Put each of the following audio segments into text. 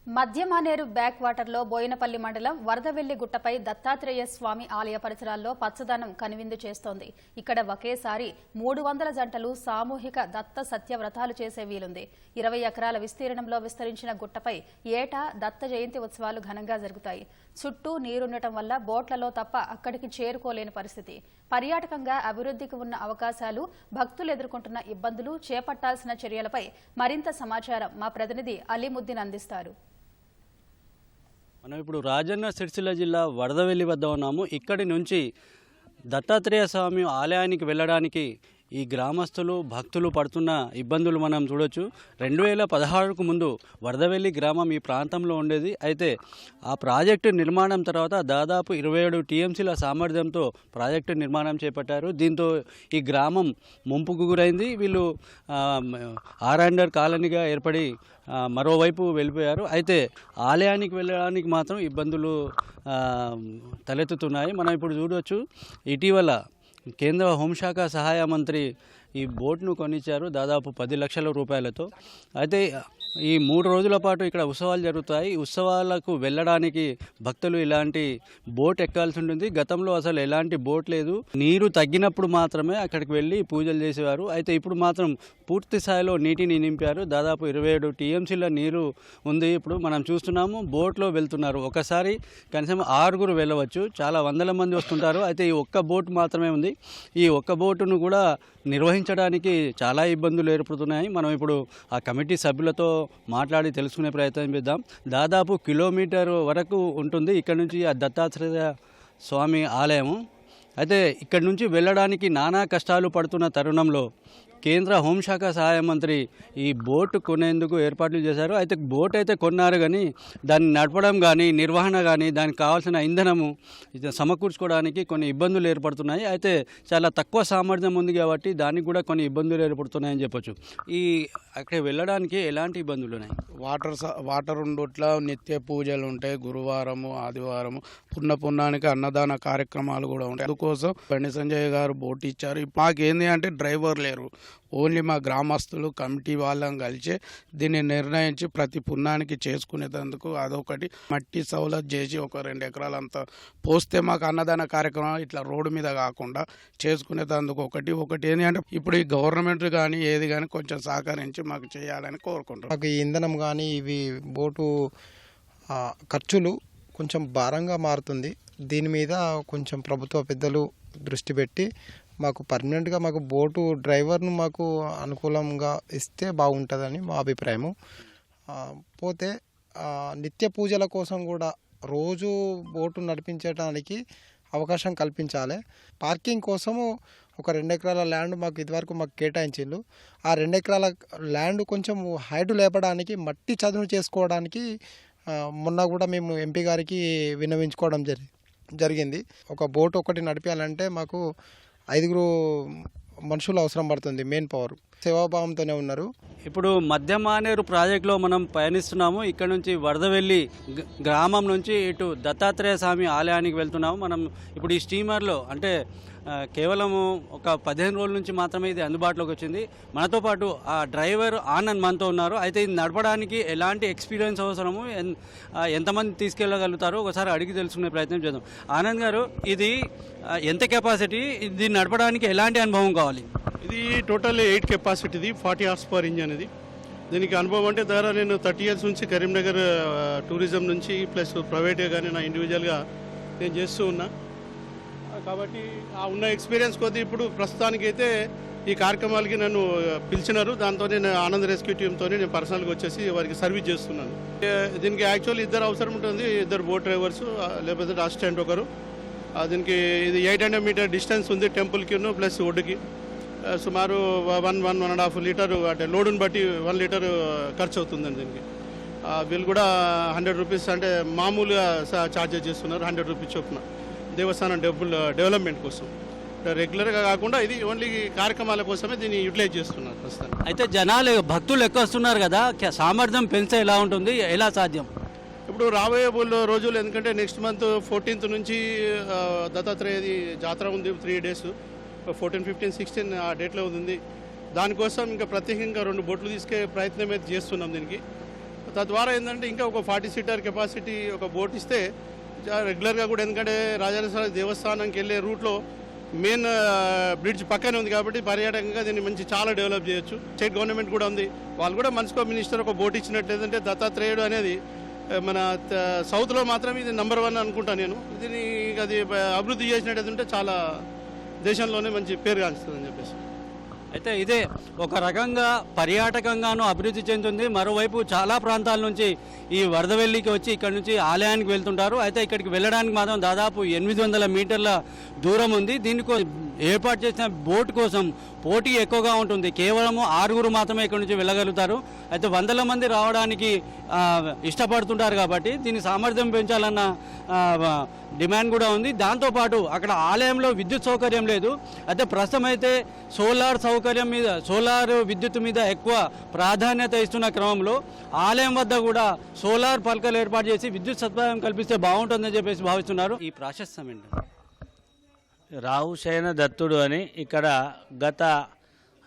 Madhya Maneru back వాటర్లో బోయినపల్లి మండలం వరదవెల్లి గుట్టపై దత్తాత్రేయ స్వామి ఆలయ పరిసరాల్లో పచ్చదనం కనువిందు చేస్తోంది. ఇక్కడ ఒకేసారి 300 జంటలు సామూహిక దత్త సత్యవ్రతాలు చేసే వీలుంది. 20 ఎకరాల విస్తీర్ణంలో విస్తరించిన గుట్టపై ఏటా దత్త జయంతి ఉత్సవాలు ఘనంగా జరుగుతాయి. చుట్టూ నీరుండటం వల్ల బోట్లలో తప్ప అక్కడికి చేరుకోలేని పరిస్థితి. పర్యాటకంగా అభివృద్ధికి ఉన్న అవకాశాలు, భక్తులు ఎదుర్కొంటున్న ఇబ్బందులు, చేపట్టాల్సిన చర్యలపై మరింత సమాచారం మా ప్రతినిధి అలీముద్దీన్ అందిస్తారు. మనం ఇప్పుడు రాజన్న సిరిసిల్ల జిల్లా వరదవెల్లి వద్ద ఉన్నాము. ఇక్కడి నుంచి దత్తాత్రేయ స్వామి ఆలయానికి వెళ్ళడానికి ఈ గ్రామస్తులు భక్తులు పడుతున్న ఇబ్బందులు మనం చూడొచ్చు. 2016కు ముందు వరదవెల్లి గ్రామం ఈ ప్రాంతంలో ఉండేది. అయితే ఆ ప్రాజెక్టు నిర్మాణం తర్వాత దాదాపు 27 టీఎంసీల సామర్థ్యంతో ప్రాజెక్టు నిర్మాణం చేపట్టారు. దీంతో ఈ గ్రామం ముంపుకు గురైంది. వీళ్ళు ఆర్ఆండర్ కాలనీగా ఏర్పడి మరోవైపు వెళ్ళిపోయారు. అయితే ఆలయానికి వెళ్ళడానికి మాత్రం ఇబ్బందులు తలెత్తుతున్నాయి. మనం ఇప్పుడు చూడవచ్చు, ఇటీవల కేంద్ర హోంశాఖ సహాయ మంత్రి ఈ బోట్ను కొనిచ్చారు దాదాపు 10 లక్షల రూపాయలతో. అయితే ఈ 3 రోజుల పాటు ఇక్కడ ఉత్సవాలు జరుగుతాయి. ఉత్సవాలకు వెళ్ళడానికి భక్తులు ఇలాంటి బోట్ ఎక్కాల్సి ఉంటుంది. గతంలో అసలు ఎలాంటి బోట్ లేదు. నీరు తగ్గినప్పుడు మాత్రమే అక్కడికి వెళ్ళి పూజలు చేసేవారు. అయితే ఇప్పుడు మాత్రం పూర్తి స్థాయిలో నీటిని నింపారు. దాదాపు 27 టీఎంసీల నీరు ఉంది. ఇప్పుడు మనం చూస్తున్నాము, బోట్లో వెళ్తున్నారు. ఒకసారి కనీసం 6 వెళ్ళవచ్చు. చాలా వందల మంది వస్తుంటారు. అయితే ఈ ఒక్క బోట్ మాత్రమే ఉంది. ఈ ఒక్క బోటును కూడా నిర్వహించడానికి చాలా ఇబ్బందులు ఏర్పడుతున్నాయి. మనం ఇప్పుడు ఆ కమిటీ సభ్యులతో మాట్లాడి తెలుసుకునే ప్రయత్నం చేద్దాం. దాదాపు కిలోమీటర్ వరకు ఉంటుంది ఇక్కడ నుంచి ఆ దత్తాత్రేయ స్వామి ఆలయము. అయితే ఇక్కడి నుంచి వెళ్ళడానికి నానా కష్టాలు పడుతున్న తరుణంలో కేంద్ర హోంశాఖ సహాయ మంత్రి ఈ బోటు కొనేందుకు ఏర్పాట్లు చేశారు. అయితే బోట్ అయితే కొన్నారు, కానీ దాన్ని నడపడం కానీ నిర్వహణ కానీ దానికి కావాల్సిన ఇంధనము సమకూర్చుకోవడానికి కొన్ని ఇబ్బందులు ఏర్పడుతున్నాయి. అయితే చాలా తక్కువ సామర్థ్యం ఉంది కాబట్టి దానికి కూడా కొన్ని ఇబ్బందులు ఏర్పడుతున్నాయని చెప్పొచ్చు. అక్కడ వెళ్ళడానికి ఎలాంటి ఇబ్బందులు ఉన్నాయి? వాటర్ ఉండట్ల నిత్య పూజలు ఉంటాయి. గురువారము, ఆదివారము పున్నానికి అన్నదాన కార్యక్రమాలు కూడా ఉంటాయి. అందుకోసం బండి సంజయ్ గారు బోట్ ఇచ్చారు. మాకేంది అంటే డ్రైవర్ లేరు. ఓన్లీ మా గ్రామస్తులు కమిటీ వాళ్ళని కలిసి దీన్ని నిర్ణయించి ప్రతి పున్నానికి చేసుకునేందుకు అదొకటి మట్టి సౌలత్ చేసి ఒక 2 ఎకరాలంతా పోస్తే మాకు అన్నదాన కార్యక్రమం ఇట్లా రోడ్డు మీద కాకుండా చేసుకునేందుకు ఒకటి ఏంటి అంటే ఇప్పుడు ఈ గవర్నమెంట్ కానీ ఏది కానీ కొంచెం సహకరించి మాకు చేయాలని కోరుకుంటున్నాం. మాకు ఈ ఇంధనం కానీ ఇవి బోటు ఖర్చులు కొంచెం భారంగా మారుతుంది. దీని మీద కొంచెం ప్రభుత్వ పెద్దలు దృష్టి పెట్టి మాకు పర్మనెంట్గా మాకు బోటు డ్రైవర్ను మాకు అనుకూలంగా ఇస్తే బాగుంటుందని మా అభిప్రాయము. పోతే నిత్య పూజల కోసం కూడా రోజు బోటు నడిపించడానికి అవకాశం కల్పించాలి. పార్కింగ్ కోసము ఒక 2 ఎకరాల ల్యాండ్ మాకు ఇదివరకు మాకు కేటాయించిండ్రు. ఆ 2 ఎకరాల ల్యాండ్ కొంచెం హైట్ లేపడానికి, మట్టి చదును చేసుకోవడానికి మొన్న కూడా మేము ఎంపీ గారికి విన్నవించుకోవడం జరిగింది. ఒక బోటు ఒకటి నడిపించాలంటే మాకు 5 మనుషులు అవసరం పడుతుంది. మెయిన్ పవర్ సేవాభావంతోనే ఉన్నారు. ఇప్పుడు మధ్యమానేరు ప్రాజెక్టులో మనం పయనిస్తున్నాము. ఇక్కడ నుంచి వరదవెల్లి గ్రామం నుంచి ఇటు దత్తాత్రేయ స్వామి ఆలయానికి వెళ్తున్నాము. మనం ఇప్పుడు ఈ స్టీమర్లో అంటే కేవలము ఒక 15 రోజుల నుంచి మాత్రమే ఇది అందుబాటులోకి వచ్చింది. మనతో పాటు ఆ డ్రైవర్ ఆనంద్ మనతో ఉన్నారు. అయితే ఇది నడపడానికి ఎలాంటి ఎక్స్పీరియన్స్ అవసరము, ఎంతమంది తీసుకెళ్ళగలుగుతారో ఒకసారి అడిగి తెలుసుకునే ప్రయత్నం చేద్దాం. ఆనంద్ గారు, ఇది ఎంత కెపాసిటీ, ఇది నడపడానికి ఎలాంటి అనుభవం కావాలి? ఇది టోటల్ 8 కెపాసిటీది, 40 హార్స్ పవర్ ఇంజన్. ఇది దీనికి అనుభవం అంటే ద్వారా నేను 30 ఇయర్స్ నుంచి కరీంనగర్ టూరిజం నుంచి ప్లస్ ప్రైవేట్గా కానీ నా ఇండివిజువల్గా నేను చేస్తూ ఉన్నా. కాబట్టి ఆ ఉన్న ఎక్స్పీరియన్స్ కొద్దీ ఇప్పుడు ప్రస్తుతానికైతే ఈ కార్యక్రమాలకి నన్ను పిలిచినారు. దాంతో నేను ఆనంద్ రెస్క్యూ టీమ్తో నేను పర్సనల్గా వచ్చేసి వారికి సర్వీస్ చేస్తున్నాను. దీనికి యాక్చువల్లీ 2 అవసరం ఉంటుంది, 2 బోట్ డ్రైవర్స్ లేకపోతే అసిస్టెంట్ ఒకరు. దీనికి ఇది 800 మీటర్ డిస్టెన్స్ ఉంది టెంపుల్కి ప్లస్ ఒడ్డుకి. సుమారు 1.5 లీటర్ అంటే లోడుని బట్టి 1 లీటర్ ఖర్చు అవుతుందండి. దీనికి వీళ్ళు కూడా 100 రూపీస్ అంటే మామూలుగా ఛార్జెస్ చేస్తున్నారు. 100 రూపీస్ చొప్పున దేవస్థానం డెవలప్మెంట్ కోసం, రెగ్యులర్గా కాకుండా ఇది ఓన్లీ కార్యక్రమాల కోసమే దీన్ని యూటిలైజ్ చేస్తున్నారు ప్రస్తుతం. అయితే జనాలు భక్తులు ఎక్కువ వస్తున్నారు కదా, సామర్థ్యం పెంచే ఎలా ఉంటుంది, ఎలా సాధ్యం? ఇప్పుడు రాబోయే రోజులు, ఎందుకంటే నెక్స్ట్ మంత్ 14th నుంచి దత్తాత్రేయది జాతర ఉంది, 3 days, 14, 15, 16 ఆ డేట్లో ఉంది. దానికోసం ఇంకా ప్రత్యేకంగా 2 బోట్లు తీసుకే ప్రయత్నం అయితే చేస్తున్నాం. దీనికి తద్వారా ఏంటంటే ఇంకా ఒక 40 సీటర్ కెపాసిటీ ఒక బోట్ ఇస్తే రెగ్యులర్గా కూడా, ఎందుకంటే రాజరాజేశ్వర దేవస్థానంకి వెళ్ళే రూట్లో మెయిన్ బ్రిడ్జ్ పక్కనే ఉంది కాబట్టి పర్యాటకంగా దీన్ని మంచి చాలా డెవలప్ చేయొచ్చు. స్టేట్ గవర్నమెంట్ కూడా ఉంది, వాళ్ళు కూడా మనసుకో మినిస్టర్ ఒక బోట్ ఇచ్చినట్టు. ఏంటంటే దత్తాత్రేయుడు అనేది మన సౌత్లో మాత్రం ఇది నెంబర్ 1 అనుకుంటాను నేను. దీన్ని అది అభివృద్ధి చేసినట్టు ఉంటే చాలా దేశంలోనే మంచి పేరు కాంచుతుందని చెప్పేసి. అయితే ఇదే ఒక రకంగా పర్యాటకంగాను అభివృద్ధి చెందుతుంది. మరోవైపు చాలా ప్రాంతాల నుంచి ఈ వరదవెల్లికి వచ్చి ఇక్కడ నుంచి ఆలయానికి వెళ్తుంటారు. అయితే ఇక్కడికి వెళ్ళడానికి మాత్రం దాదాపు 800 మీటర్ల దూరం ఉంది. దీనికి ఏర్పాటు చేసిన బోట్ కోసం పోటీ ఎక్కువగా ఉంటుంది. కేవలం 6 మాత్రమే ఇక్కడ నుంచి వెళ్ళగలుగుతారు. అయితే 100 మంది రావడానికి ఇష్టపడుతుంటారు కాబట్టి దీని సామర్థ్యం పెంచాలన్న డిమాండ్ కూడా ఉంది. దాంతోపాటు అక్కడ ఆలయంలో విద్యుత్ సౌకర్యం లేదు. అయితే ప్రస్తుతం అయితే సోలార్ విద్యుత్ మీద ఎక్కువ ప్రాధాన్యత ఇస్తున్న క్రమంలో ఆలయం వద్ద కూడా సోలార్ పలకలు ఏర్పాటు చేసి విద్యుత్ సదుపాయం కల్పిస్తే బాగుంటుందని చెప్పేసి భావిస్తున్నారు. ఈ ప్రాశస్త్యం ఏంటి? రాహుశయన దత్తుడు అని ఇక్కడ గత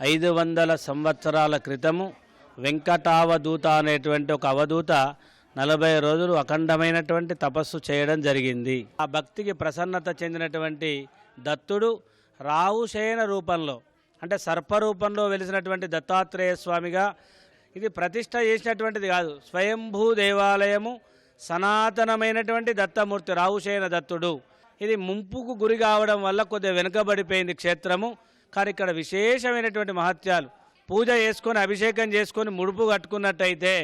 500 సంవత్సరాల క్రితము వెంకటావధూత అనేటువంటి ఒక అవధూత 40 రోజులు అఖండమైనటువంటి తపస్సు చేయడం జరిగింది. ఆ భక్తికి ప్రసన్నత చెందినటువంటి దత్తుడు రాహుశయన రూపంలో, అంటే సర్పరూపంలో వెలిసినటువంటి దత్తాత్రేయ స్వామిగా ఇది ప్రతిష్ట చేసినటువంటిది కాదు. స్వయంభూ దేవాలయము, సనాతనమైనటువంటి దత్తమూర్తి రాహుశయన దత్తుడు. ఇది ముంపుకు గురి కావడం వల్ల కొద్దిగా వెనుకబడిపోయింది క్షేత్రము. కానీ ఇక్కడ విశేషమైనటువంటి మహత్యాలు, పూజ చేసుకొని అభిషేకం చేసుకొని ముడుపు కట్టుకున్నట్టయితే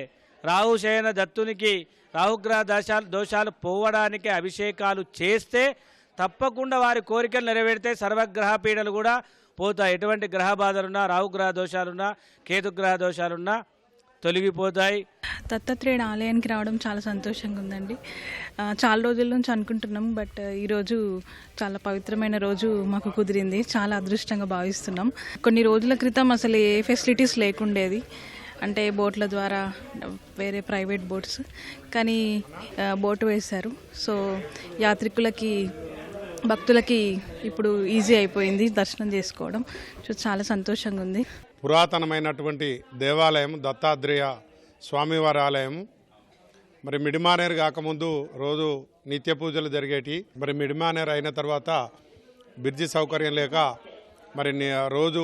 రాహుశయన దత్తునికి రాహుగ్రహ దోషాలు పోవడానికి అభిషేకాలు చేస్తే తప్పకుండా వారి కోరికలు నెరవేరితే సర్వగ్రహ పీడలు కూడా పోతాయి. ఎటువంటి గ్రహ బాధలున్నా, రాహుగ్రహ దోషాలున్నా, కేతుగ్రహ దోషాలున్నా తొలగిపోతాయి. దత్తాత్రేయుడు ఆలయానికి రావడం చాలా సంతోషంగా ఉందండి. చాలా రోజుల నుంచి అనుకుంటున్నాం, బట్ ఈరోజు చాలా పవిత్రమైన రోజు మాకు కుదిరింది. చాలా అదృష్టంగా భావిస్తున్నాం. కొన్ని రోజుల క్రితం అసలు ఏ ఫెసిలిటీస్ లేకుండేది, అంటే బోట్ల ద్వారా వేరే ప్రైవేట్ బోట్స్, కానీ బోటు వేశారు. సో యాత్రికులకి, భక్తులకి ఇప్పుడు ఈజీ అయిపోయింది దర్శనం చేసుకోవడం. సో చాలా సంతోషంగా ఉంది. పురాతనమైనటువంటి దేవాలయం దత్తాత్రేయ స్వామివారి ఆలయం. మరి మిడిమానేరు కాకముందు రోజు నిత్య పూజలు జరిగేటి. మరి మిడిమానేరు అయిన తర్వాత బ్రిడ్జి సౌకర్యం లేక మరి రోజు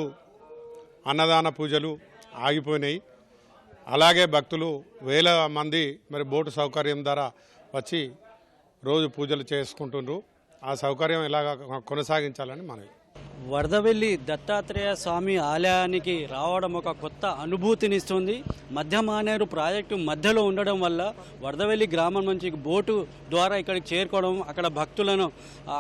అన్నదాన పూజలు ఆగిపోయినాయి. అలాగే భక్తులు వేల మంది మరి బోటు సౌకర్యం ద్వారా వచ్చి రోజు పూజలు చేసుకుంటున్నారు. ఆ సౌకర్యం ఇలాగా కొనసాగించాలని మనవి. వరదవెల్లి దత్తాత్రేయ స్వామి ఆలయానికి రావడం ఒక కొత్త అనుభూతినిస్తుంది. మధ్య మానేరు ప్రాజెక్టు మధ్యలో ఉండడం వల్ల వరదవెల్లి గ్రామం నుంచి బోటు ద్వారా ఇక్కడికి చేరుకోవడం, అక్కడ భక్తులను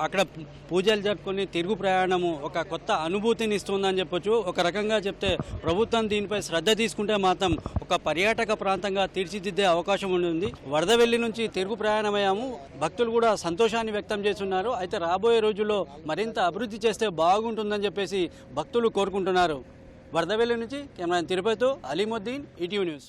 అక్కడ పూజలు జరుపుకొని తిరుగు ప్రయాణము ఒక కొత్త అనుభూతినిస్తుందని చెప్పొచ్చు. ఒక రకంగా చెప్తే ప్రభుత్వం దీనిపై శ్రద్ధ తీసుకుంటే మాత్రం ఒక పర్యాటక ప్రాంతంగా తీర్చిదిద్దే అవకాశం ఉంటుంది. వరదవెల్లి నుంచి తిరుగు ప్రయాణమయ్యాము. భక్తులు కూడా సంతోషాన్ని వ్యక్తం చేస్తున్నారు. అయితే రాబోయే రోజుల్లో మరింత అభివృద్ధి చేస్తే బాగుంటుందని చెప్పేసి భక్తులు కోరుకుంటున్నారు. వరదవెల్లి నుంచి కెమెరా తిరుపతితో అలీముద్దీన్, ఈటీవీ న్యూస్.